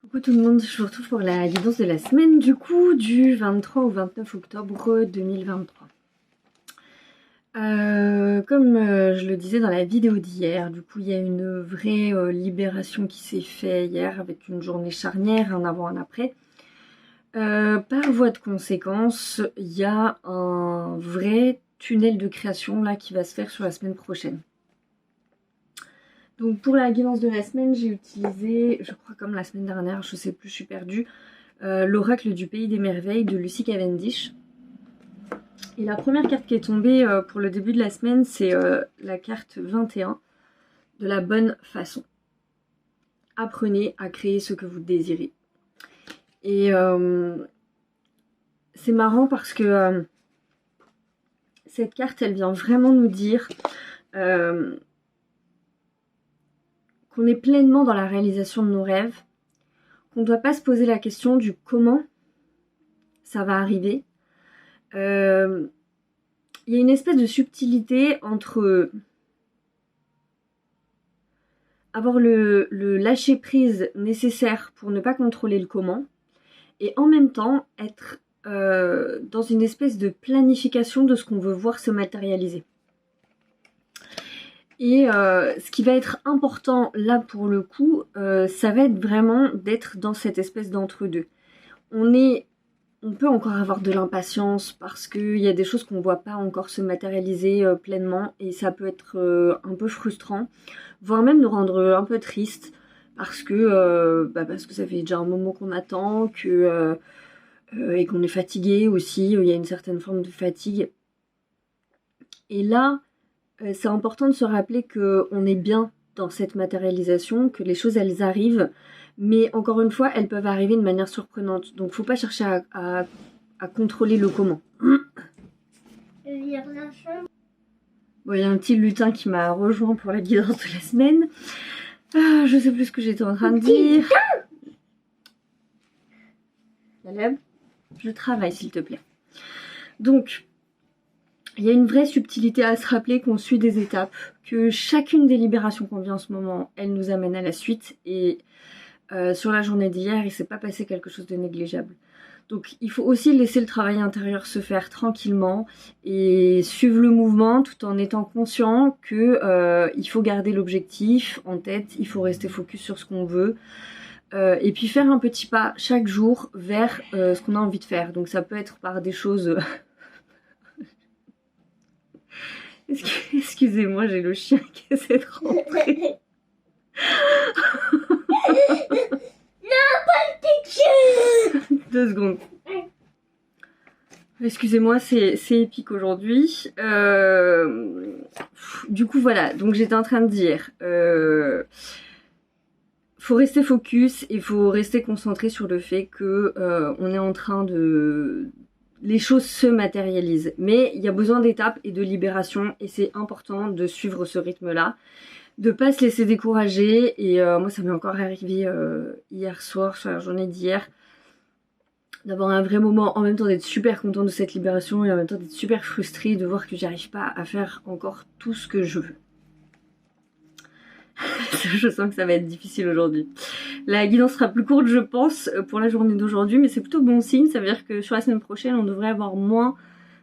Coucou tout le monde, je vous retrouve pour la guidance de la semaine du coup du 23 au 29 octobre 2023. Comme je le disais dans la vidéo d'hier, du coup il y a une vraie libération qui s'est faite hier avec une journée charnière, un avant, un après. Par voie de conséquence, il y a un vrai tunnel de création là qui va se faire sur la semaine prochaine. Donc pour la guidance de la semaine, j'ai utilisé, je crois comme la semaine dernière, je sais plus, je suis perdue, l'oracle du pays des merveilles de Lucy Cavendish. Et la première carte qui est tombée pour le début de la semaine, c'est la carte 21 de la bonne façon. Apprenez à créer ce que vous désirez. Et c'est marrant parce que cette carte, elle vient vraiment nous dire qu'on est pleinement dans la réalisation de nos rêves, qu'on ne doit pas se poser la question du comment ça va arriver. Il y a une espèce de subtilité entre avoir le lâcher prise nécessaire pour ne pas contrôler le comment et en même temps être dans une espèce de planification de ce qu'on veut voir se matérialiser. Et ce qui va être important là pour le coup, ça va être vraiment d'être dans cette espèce d'entre-deux. On peut encore avoir de l'impatience parce qu'il y a des choses qu'on ne voit pas encore se matérialiser pleinement et ça peut être un peu frustrant, voire même nous rendre un peu tristes parce que ça fait déjà un moment qu'on attend et qu'on est fatigué aussi, il y a une certaine forme de fatigue. Et là, c'est important de se rappeler qu'on est bien dans cette matérialisation, que les choses elles arrivent, mais encore une fois elles peuvent arriver de manière surprenante. Donc faut pas chercher à contrôler le comment. Bon, il y a un petit lutin qui m'a rejoint pour la guidance de la semaine. Je sais plus ce que j'étais en train de dire. Caleb, je travaille s'il te plaît. Donc il y a une vraie subtilité à se rappeler qu'on suit des étapes, que chacune des libérations qu'on vit en ce moment, elle nous amène à la suite. Et sur la journée d'hier, il ne s'est pas passé quelque chose de négligeable. Donc il faut aussi laisser le travail intérieur se faire tranquillement et suivre le mouvement tout en étant conscient que il faut garder l'objectif en tête, il faut rester focus sur ce qu'on veut. Et puis faire un petit pas chaque jour vers ce qu'on a envie de faire. Donc ça peut être par des choses... Excusez-moi, j'ai le chien qui essaie de rentrer. Non, pas le picture. 2 secondes. Excusez-moi, c'est épique aujourd'hui. Du coup, voilà. Donc, j'étais en train de dire... faut rester focus et faut rester concentré sur le fait que on est en train de... Les choses se matérialisent, mais il y a besoin d'étapes et de libération et c'est important de suivre ce rythme-là, de pas se laisser décourager. Et moi ça m'est encore arrivé hier soir, sur la journée d'hier, d'avoir un vrai moment, en même temps d'être super content de cette libération et en même temps d'être super frustrée de voir que j'arrive pas à faire encore tout ce que je veux. Je sens que ça va être difficile aujourd'hui. La guidance sera plus courte je pense pour la journée d'aujourd'hui, mais c'est plutôt bon signe, ça veut dire que sur la semaine prochaine on devrait avoir moins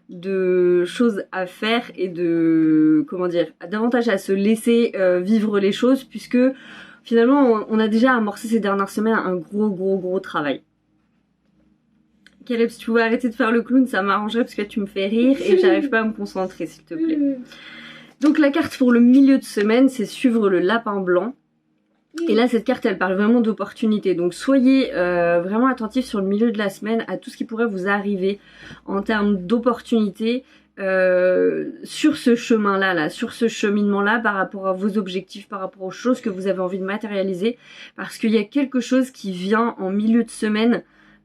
de choses à faire et de, comment dire, davantage à se laisser vivre les choses, puisque finalement on a déjà amorcé ces dernières semaines un gros travail. Caleb, si tu pouvais arrêter de faire le clown, ça m'arrangerait parce que tu me fais rire et j'arrive pas à me concentrer s'il te plaît. Donc la carte pour le milieu de semaine, c'est suivre le lapin blanc. Et là, cette carte, elle parle vraiment d'opportunités. Donc soyez vraiment attentifs sur le milieu de la semaine à tout ce qui pourrait vous arriver en termes d'opportunités sur ce chemin-là, sur ce cheminement-là, par rapport à vos objectifs, par rapport aux choses que vous avez envie de matérialiser. Parce qu'il y a quelque chose qui vient en milieu de semaine.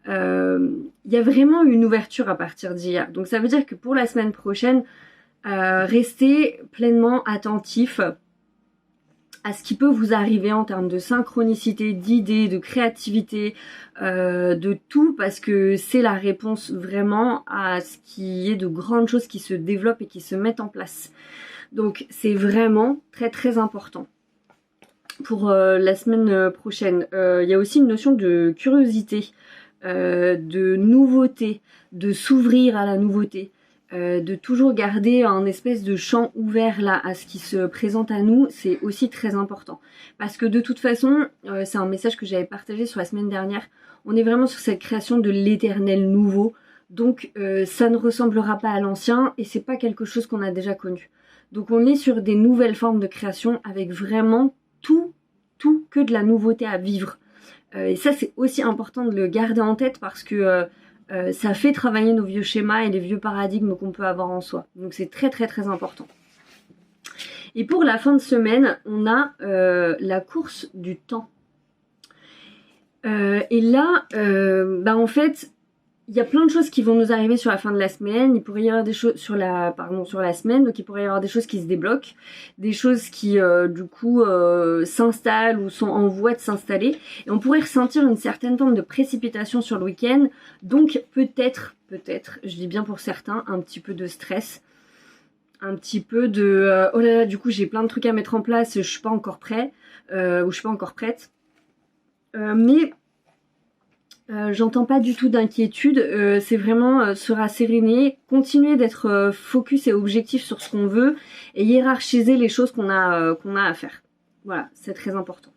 Il y a vraiment une ouverture à partir d'hier. Donc ça veut dire que pour la semaine prochaine, restez pleinement attentifs à ce qui peut vous arriver en termes de synchronicité, d'idées, de créativité, de tout, parce que c'est la réponse vraiment à ce qui est de grandes choses qui se développent et qui se mettent en place. Donc c'est vraiment très important. pour la semaine prochaine. Il y a aussi une notion de curiosité, de nouveauté, de s'ouvrir à la nouveauté, de toujours garder un espèce de champ ouvert là à ce qui se présente à nous, c'est aussi très important. Parce que de toute façon, c'est un message que j'avais partagé sur la semaine dernière, on est vraiment sur cette création de l'éternel nouveau, donc ça ne ressemblera pas à l'ancien et c'est pas quelque chose qu'on a déjà connu. Donc on est sur des nouvelles formes de création avec vraiment tout que de la nouveauté à vivre. Et ça c'est aussi important de le garder en tête parce que ça fait travailler nos vieux schémas et les vieux paradigmes qu'on peut avoir en soi. Donc c'est très important. Et pour la fin de semaine, on a la course du temps. Et là, en fait, il y a plein de choses qui vont nous arriver sur la fin de la semaine. Il pourrait y avoir des choses sur la semaine, donc il pourrait y avoir des choses qui se débloquent, des choses qui du coup s'installent ou sont en voie de s'installer. Et on pourrait ressentir une certaine forme de précipitation sur le week-end. Donc peut-être, je dis bien pour certains, un petit peu de stress, un petit peu de oh là là, du coup j'ai plein de trucs à mettre en place, je suis pas encore prêt ou je suis pas encore prête. Mais j'entends pas du tout d'inquiétude, c'est vraiment se rasséréner, continuer d'être focus et objectif sur ce qu'on veut et hiérarchiser les choses qu'on a à faire. Voilà, c'est très important.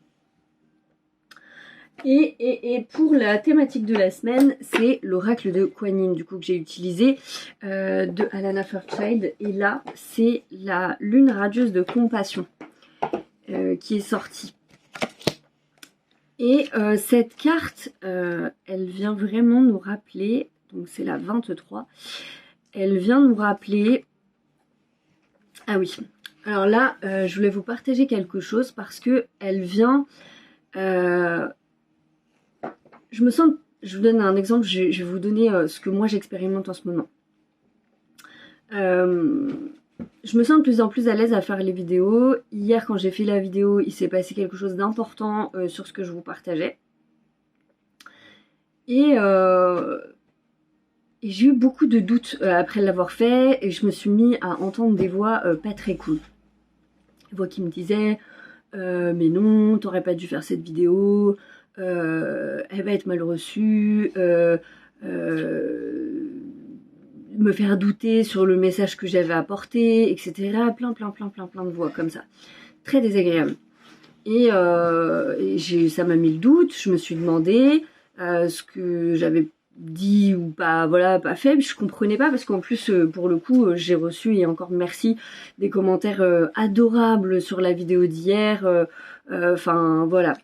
Et pour la thématique de la semaine, c'est l'oracle de Kuan Yin, du coup que j'ai utilisé de Alana Fairchild. Et là, c'est la lune radieuse de compassion qui est sortie. Et cette carte, elle vient vraiment nous rappeler, donc c'est la 23, elle vient nous rappeler... Ah oui, alors là, je voulais vous partager quelque chose parce que elle vient... je vous donne un exemple, je vais vous donner ce que moi j'expérimente en ce moment. Je me sens de plus en plus à l'aise à faire les vidéos. Hier, quand j'ai fait la vidéo, il s'est passé quelque chose d'important sur ce que je vous partageais. Et j'ai eu beaucoup de doutes après l'avoir fait et je me suis mis à entendre des voix pas très cool. Des voix qui me disaient mais non, t'aurais pas dû faire cette vidéo, elle va être mal reçue, me faire douter sur le message que j'avais apporté, etc. Plein de voix comme ça. Très désagréable. Et ça m'a mis le doute, je me suis demandé ce que j'avais dit ou pas, voilà, pas fait, je comprenais pas parce qu'en plus, pour le coup, j'ai reçu, et encore merci, des commentaires adorables sur la vidéo d'hier, enfin, voilà.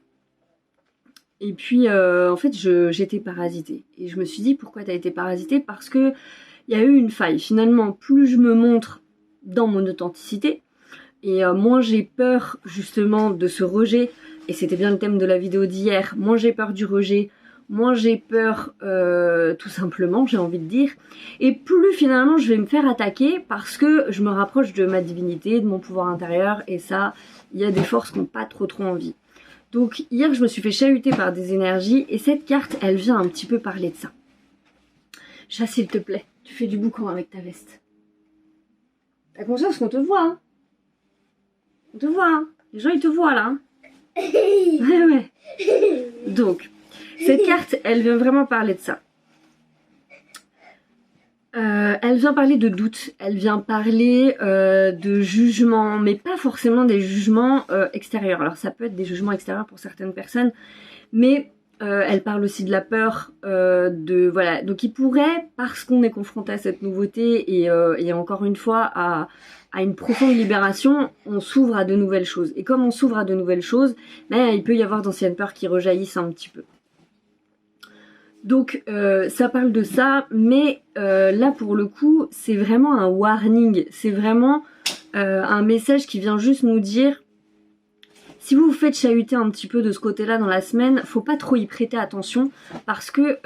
Et puis, en fait, j'étais parasitée. Et je me suis dit, pourquoi t'as été parasitée? Parce que il y a eu une faille. Finalement, plus je me montre dans mon authenticité, et moins j'ai peur justement de ce rejet, et c'était bien le thème de la vidéo d'hier, moins j'ai peur du rejet, moins j'ai peur tout simplement, j'ai envie de dire, et plus finalement je vais me faire attaquer parce que je me rapproche de ma divinité, de mon pouvoir intérieur, et ça, il y a des forces qui n'ont pas trop envie. Donc hier je me suis fait chahuter par des énergies, et cette carte elle vient un petit peu parler de ça. Chat, s'il te plaît, tu fais du boucan avec ta veste. T'as conscience qu'on te voit, hein? On te voit, hein? Les gens ils te voient là, hein? Ouais. Donc, cette carte, elle vient vraiment parler de ça. Elle vient parler de doute, elle vient parler de jugement, mais pas forcément des jugements extérieurs. Alors ça peut être des jugements extérieurs pour certaines personnes, mais elle parle aussi de la peur, voilà. Donc il pourrait, parce qu'on est confronté à cette nouveauté et encore une fois à une profonde libération, on s'ouvre à de nouvelles choses. Et comme on s'ouvre à de nouvelles choses, il peut y avoir d'anciennes peurs qui rejaillissent un petit peu. Donc ça parle de ça, mais là pour le coup, c'est vraiment un warning. C'est vraiment un message qui vient juste nous dire, si vous vous faites chahuter un petit peu de ce côté-là dans la semaine, faut pas trop y prêter attention parce que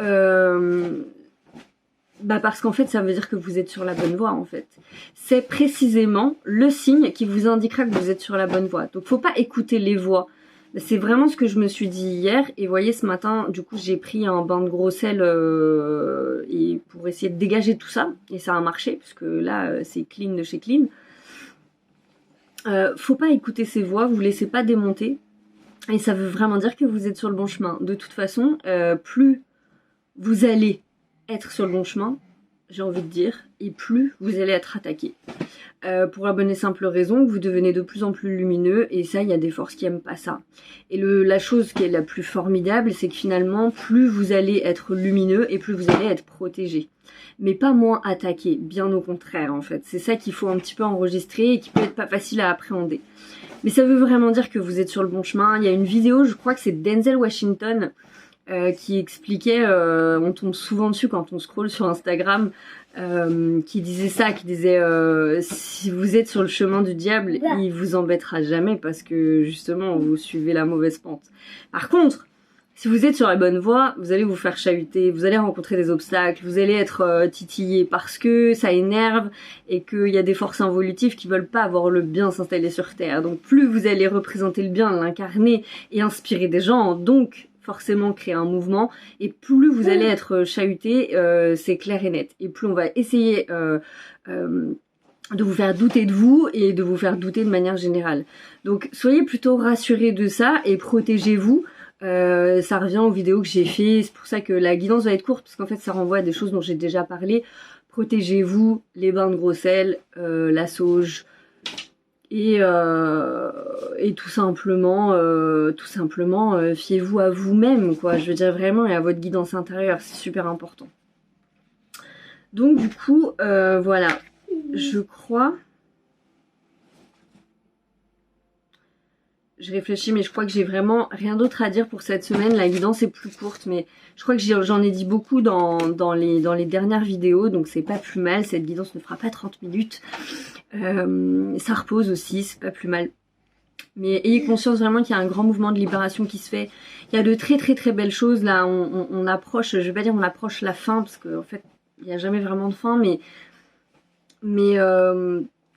parce qu'en fait ça veut dire que vous êtes sur la bonne voie en fait. C'est précisément le signe qui vous indiquera que vous êtes sur la bonne voie. Donc faut pas écouter les voix. C'est vraiment ce que je me suis dit hier. Et vous voyez, ce matin, du coup, j'ai pris un bain de gros sel et pour essayer de dégager tout ça. Et ça a marché, parce que là, c'est clean de chez clean. Faut pas écouter ces voix, vous laissez pas démonter. Et ça veut vraiment dire que vous êtes sur le bon chemin. De toute façon, plus vous allez être sur le bon chemin, j'ai envie de dire, et plus vous allez être attaqué. Pour la bonne et simple raison que vous devenez de plus en plus lumineux, et ça, il y a des forces qui aiment pas ça. Et la chose qui est la plus formidable, c'est que finalement, plus vous allez être lumineux, et plus vous allez être protégé. Mais pas moins attaqué, bien au contraire en fait. C'est ça qu'il faut un petit peu enregistrer et qui peut être pas facile à appréhender. Mais ça veut vraiment dire que vous êtes sur le bon chemin. Il y a une vidéo, je crois que c'est Denzel Washington, qui expliquait, on tombe souvent dessus quand on scrolle sur Instagram, qui disait ça, qui disait si vous êtes sur le chemin du diable, il vous embêtera jamais parce que justement vous suivez la mauvaise pente. Par contre, si vous êtes sur la bonne voie, vous allez vous faire chahuter, vous allez rencontrer des obstacles, vous allez être titillé parce que ça énerve et qu'il y a des forces involutives qui veulent pas avoir le bien s'installer sur Terre. Donc plus vous allez représenter le bien, l'incarner et inspirer des gens, donc forcément créer un mouvement, et plus vous allez être chahuté, c'est clair et net. Et plus on va essayer de vous faire douter de vous et de vous faire douter de manière générale. Donc soyez plutôt rassurés de ça et protégez-vous. Ça revient aux vidéos que j'ai fait, c'est pour ça que la guidance va être courte parce qu'en fait ça renvoie à des choses dont j'ai déjà parlé. Protégez-vous, les bains de gros sel, la sauge et tout simplement fiez-vous à vous-même quoi. Je veux dire vraiment et à votre guidance intérieure, c'est super important. Donc du coup voilà, je crois. Je réfléchis, mais je crois que j'ai vraiment rien d'autre à dire pour cette semaine. La guidance est plus courte, mais je crois que j'en ai dit beaucoup dans les dernières vidéos, donc c'est pas plus mal. Cette guidance ne fera pas 30 minutes. Ça repose aussi, c'est pas plus mal. Mais ayez conscience vraiment qu'il y a un grand mouvement de libération qui se fait. Il y a de très très très belles choses là. On approche, je vais pas dire on approche la fin, parce qu'en fait, il n'y a jamais vraiment de fin, mais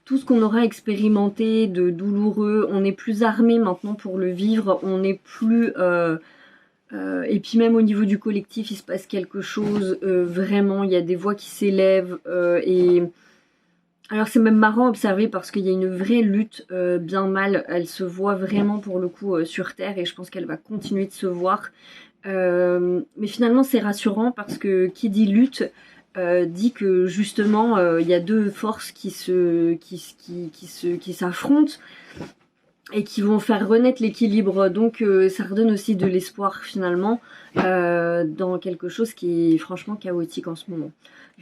tout ce qu'on aura expérimenté de douloureux, on est plus armé maintenant pour le vivre, on est plus... et puis même au niveau du collectif, il se passe quelque chose, vraiment, il y a des voix qui s'élèvent, et... Alors c'est même marrant à observer parce qu'il y a une vraie lutte, bien mal, elle se voit vraiment pour le coup sur Terre, et je pense qu'elle va continuer de se voir. Mais finalement c'est rassurant parce que qui dit lutte... dit que justement il y a deux forces qui s'affrontent et qui vont faire renaître l'équilibre, donc ça redonne aussi de l'espoir finalement dans quelque chose qui est franchement chaotique en ce moment.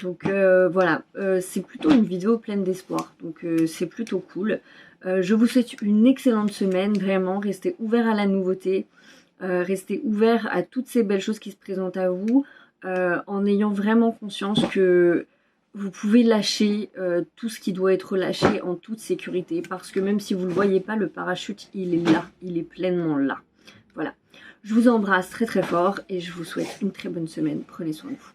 Donc voilà, c'est plutôt une vidéo pleine d'espoir, donc c'est plutôt cool. Je vous souhaite une excellente semaine, vraiment, restez ouverts à la nouveauté, restez ouverts à toutes ces belles choses qui se présentent à vous. En ayant vraiment conscience que vous pouvez lâcher tout ce qui doit être lâché en toute sécurité, parce que même si vous ne le voyez pas, le parachute il est là, il est pleinement là. Voilà, je vous embrasse très très fort et je vous souhaite une très bonne semaine, prenez soin de vous.